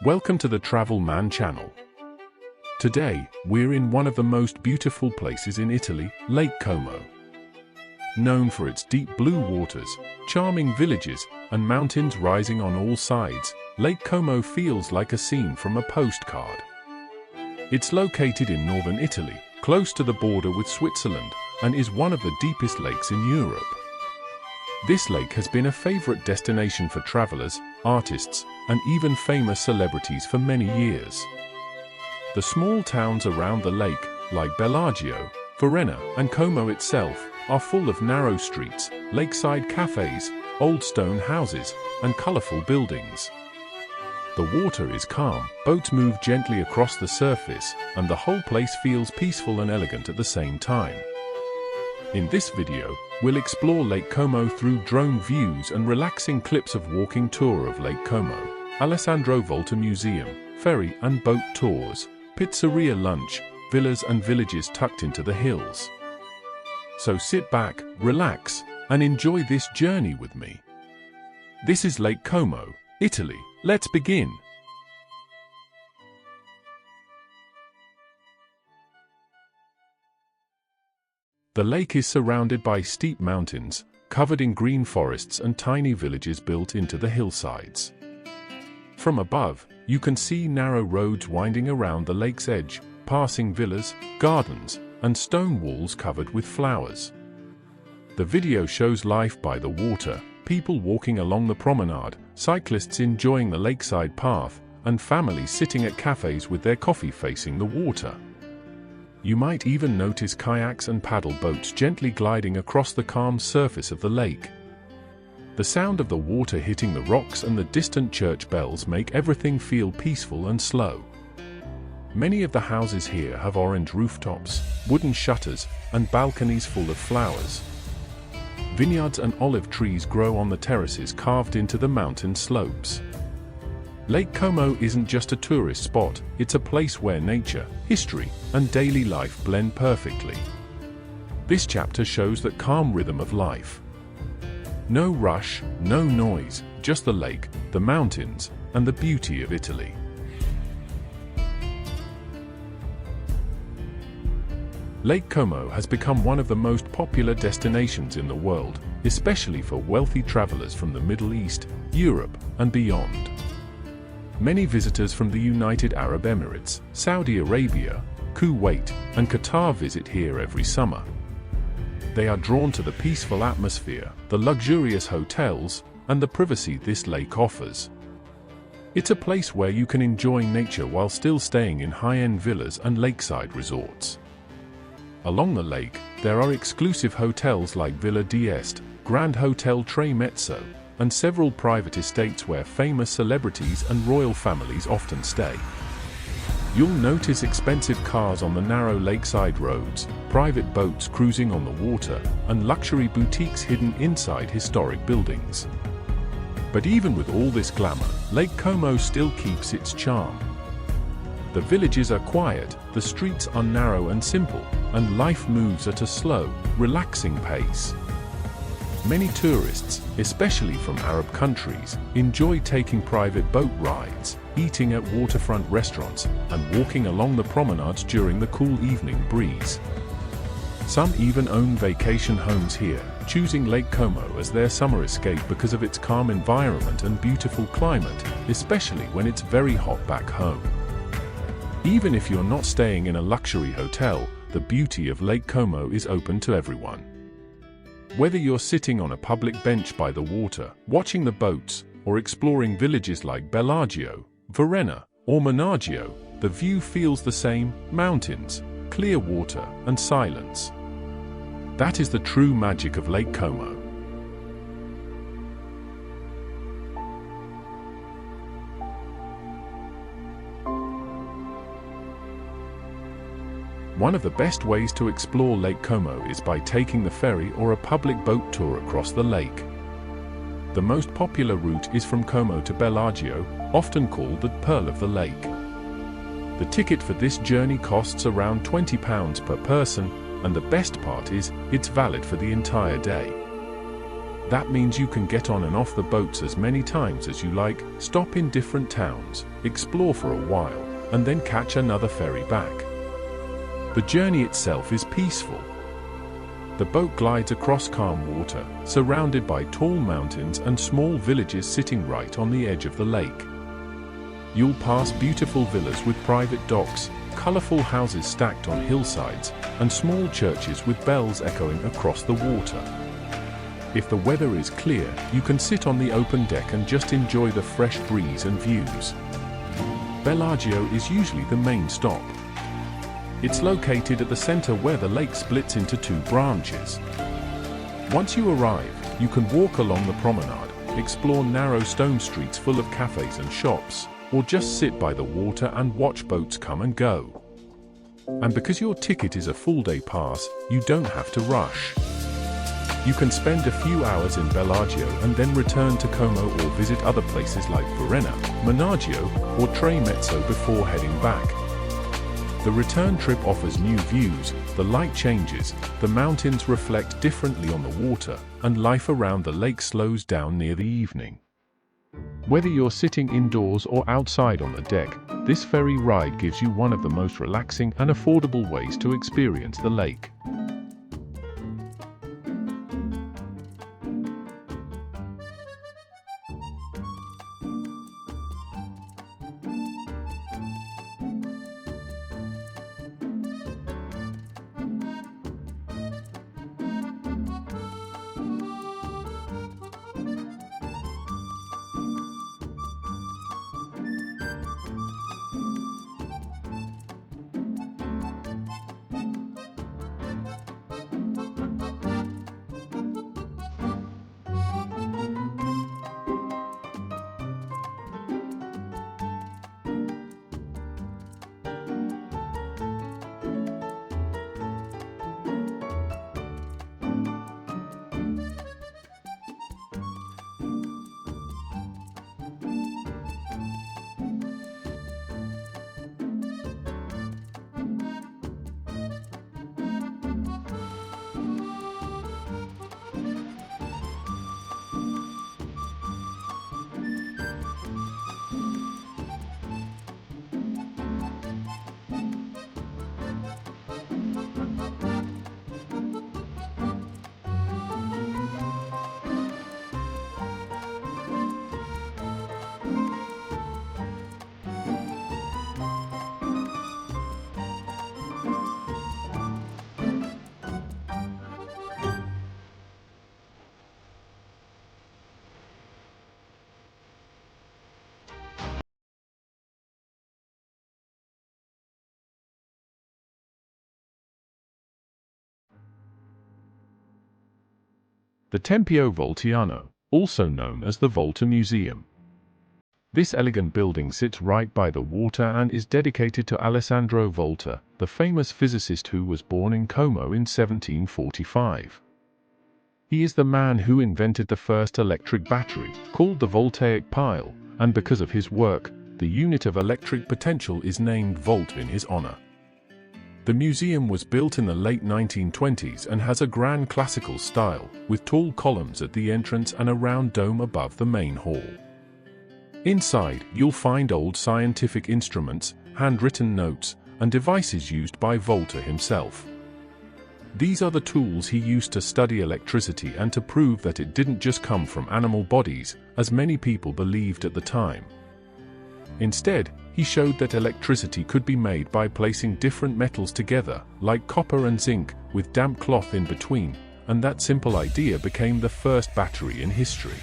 Welcome to the Travel Man channel. Today, we're in one of the most beautiful places in Italy, Lake Como. Known for its deep blue waters, charming villages, and mountains rising on all sides, Lake Como feels like a scene from a postcard. It's located in northern Italy, close to the border with Switzerland, and is one of the deepest lakes in Europe. This lake has been a favorite destination for travelers, artists, and even famous celebrities for many years. The small towns around the lake, like Bellagio, Verona, and Como itself, are full of narrow streets, lakeside cafes, old stone houses, and colorful buildings. The water is calm, boats move gently across the surface, and the whole place feels peaceful and elegant at the same time. In this video, we'll explore Lake Como through drone views and relaxing clips of walking tour of Lake Como, Alessandro Volta Museum, ferry and boat tours, pizzeria lunch, villas and villages tucked into the hills. So sit back, relax, and enjoy this journey with me. This is Lake Como, Italy. Let's begin. The lake is surrounded by steep mountains, covered in green forests and tiny villages built into the hillsides. From above, you can see narrow roads winding around the lake's edge, passing villas, gardens, and stone walls covered with flowers. The video shows life by the water, people walking along the promenade, cyclists enjoying the lakeside path, and families sitting at cafes with their coffee facing the water. You might even notice kayaks and paddle boats gently gliding across the calm surface of the lake. The sound of the water hitting the rocks and the distant church bells make everything feel peaceful and slow. Many of the houses here have orange rooftops, wooden shutters, and balconies full of flowers. Vineyards and olive trees grow on the terraces carved into the mountain slopes. Lake Como isn't just a tourist spot, it's a place where nature, history, and daily life blend perfectly. This chapter shows that calm rhythm of life. No rush, no noise, just the lake, the mountains, and the beauty of Italy. Lake Como has become one of the most popular destinations in the world, especially for wealthy travelers from the Middle East, Europe, and beyond. Many visitors from the United Arab Emirates, Saudi Arabia, Kuwait, and Qatar visit here every summer. They are drawn to the peaceful atmosphere, the luxurious hotels, and the privacy this lake offers. It's a place where you can enjoy nature while still staying in high-end villas and lakeside resorts. Along the lake, there are exclusive hotels like Villa d'Este, Grand Hotel Tre Mezzo, and several private estates where famous celebrities and royal families often stay. You'll notice expensive cars on the narrow lakeside roads, private boats cruising on the water, and luxury boutiques hidden inside historic buildings. But even with all this glamour, Lake Como still keeps its charm. The villages are quiet, the streets are narrow and simple, and life moves at a slow, relaxing pace. Many tourists, especially from Arab countries, enjoy taking private boat rides, eating at waterfront restaurants, and walking along the promenades during the cool evening breeze. Some even own vacation homes here, choosing Lake Como as their summer escape because of its calm environment and beautiful climate, especially when it's very hot back home. Even if you're not staying in a luxury hotel, the beauty of Lake Como is open to everyone. Whether you're sitting on a public bench by the water, watching the boats, or exploring villages like Bellagio, Verona, or Menaggio, the view feels the same: mountains, clear water, and silence. That is the true magic of Lake Como. One of the best ways to explore Lake Como is by taking the ferry or a public boat tour across the lake. The most popular route is from Como to Bellagio, often called the Pearl of the Lake. The ticket for this journey costs around £20 per person, and the best part is, it's valid for the entire day. That means you can get on and off the boats as many times as you like, stop in different towns, explore for a while, and then catch another ferry back. The journey itself is peaceful. The boat glides across calm water, surrounded by tall mountains and small villages sitting right on the edge of the lake. You'll pass beautiful villas with private docks, colorful houses stacked on hillsides, and small churches with bells echoing across the water. If the weather is clear, you can sit on the open deck and just enjoy the fresh breeze and views. Bellagio is usually the main stop. It's located at the center where the lake splits into two branches. Once you arrive, you can walk along the promenade, explore narrow stone streets full of cafes and shops, or just sit by the water and watch boats come and go. And because your ticket is a full-day pass, you don't have to rush. You can spend a few hours in Bellagio and then return to Como or visit other places like Verona, Menaggio, or Tre Mezzo before heading back. The return trip offers new views, the light changes, the mountains reflect differently on the water, and life around the lake slows down near the evening. Whether you're sitting indoors or outside on the deck, this ferry ride gives you one of the most relaxing and affordable ways to experience the lake. The Tempio Voltiano, also known as the Volta Museum. This elegant building sits right by the water and is dedicated to Alessandro Volta, the famous physicist who was born in Como in 1745. He is the man who invented the first electric battery, called the voltaic pile, and because of his work, the unit of electric potential is named volt in his honor. The museum was built in the late 1920s and has a grand classical style, with tall columns at the entrance and a round dome above the main hall. Inside, you'll find old scientific instruments, handwritten notes, and devices used by Volta himself. These are the tools he used to study electricity and to prove that it didn't just come from animal bodies, as many people believed at the time. Instead, he showed that electricity could be made by placing different metals together, like copper and zinc, with damp cloth in between, and that simple idea became the first battery in history.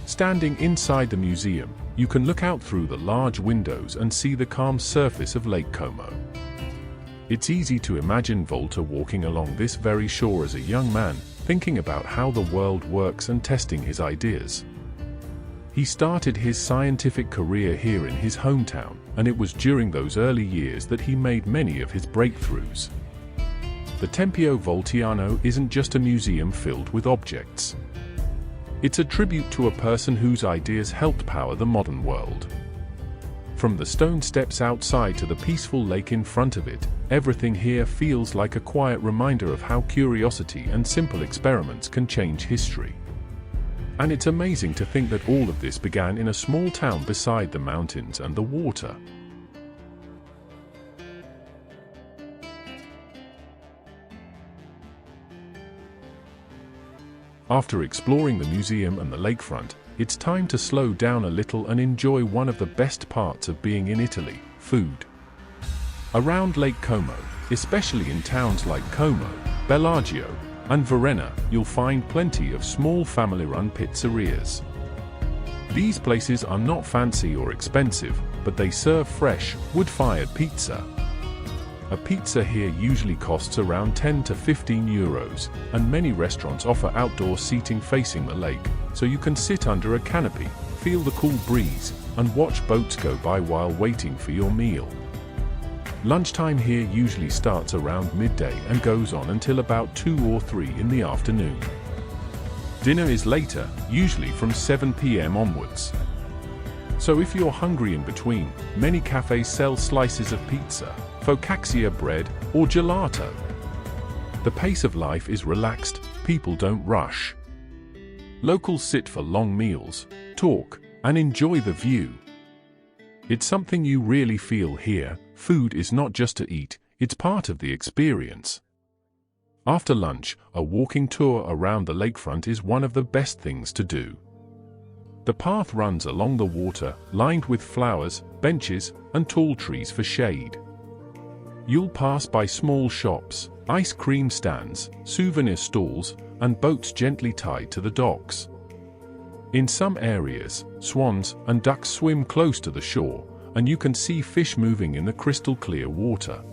Standing inside the museum, you can look out through the large windows and see the calm surface of Lake Como. It's easy to imagine Volta walking along this very shore as a young man, thinking about how the world works and testing his ideas. He started his scientific career here in his hometown, and it was during those early years that he made many of his breakthroughs. The Tempio Voltiano isn't just a museum filled with objects. It's a tribute to a person whose ideas helped power the modern world. From the stone steps outside to the peaceful lake in front of it, everything here feels like a quiet reminder of how curiosity and simple experiments can change history. And it's amazing to think that all of this began in a small town beside the mountains and the water. After exploring the museum and the lakefront, it's time to slow down a little and enjoy one of the best parts of being in Italy: food. Around Lake Como, especially in towns like Como, Bellagio, and Verona, you'll find plenty of small family-run pizzerias. These places are not fancy or expensive, but they serve fresh, wood-fired pizza. A pizza here usually costs around 10 to 15 euros, and many restaurants offer outdoor seating facing the lake, so you can sit under a canopy, feel the cool breeze, and watch boats go by while waiting for your meal. Lunchtime here usually starts around midday and goes on until about 2 or 3 in the afternoon. Dinner is later, usually from 7 p.m. onwards. So if you're hungry in between, many cafes sell slices of pizza, focaccia bread, or gelato. The pace of life is relaxed, people don't rush. Locals sit for long meals, talk, and enjoy the view. It's something you really feel here. Food is not just to eat, it's part of the experience. After lunch, a walking tour around the lakefront is one of the best things to do. The path runs along the water, lined with flowers, benches, and tall trees for shade. You'll pass by small shops, ice cream stands, souvenir stalls, and boats gently tied to the docks. In some areas, swans and ducks swim close to the shore, and you can see fish moving in the crystal-clear water.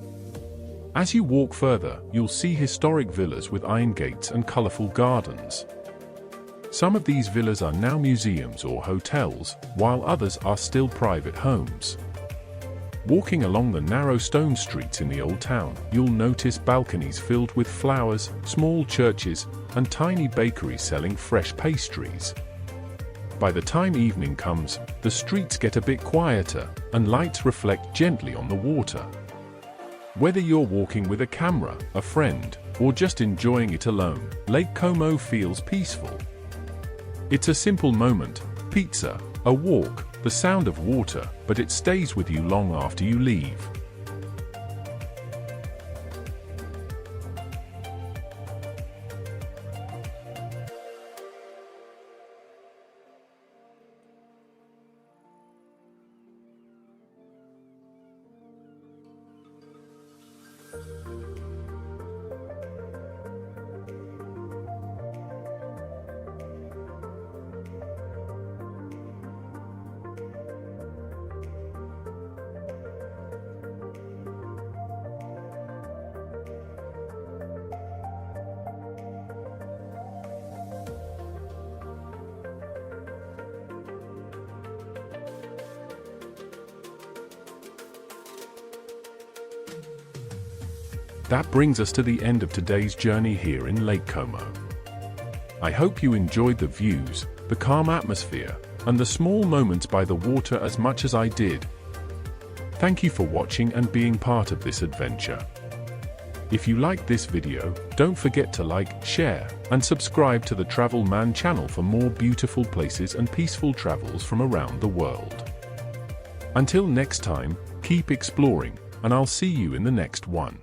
As you walk further, you'll see historic villas with iron gates and colorful gardens. Some of these villas are now museums or hotels, while others are still private homes. Walking along the narrow stone streets in the old town, you'll notice balconies filled with flowers, small churches, and tiny bakeries selling fresh pastries. By the time evening comes, the streets get a bit quieter, and lights reflect gently on the water. Whether you're walking with a camera, a friend, or just enjoying it alone, Lake Como feels peaceful. It's a simple moment: pizza, a walk, the sound of water, but it stays with you long after you leave. That brings us to the end of today's journey here in Lake Como. I hope you enjoyed the views, the calm atmosphere, and the small moments by the water as much as I did. Thank you for watching and being part of this adventure. If you liked this video, don't forget to like, share, and subscribe to the Travel Man channel for more beautiful places and peaceful travels from around the world. Until next time, keep exploring, and I'll see you in the next one.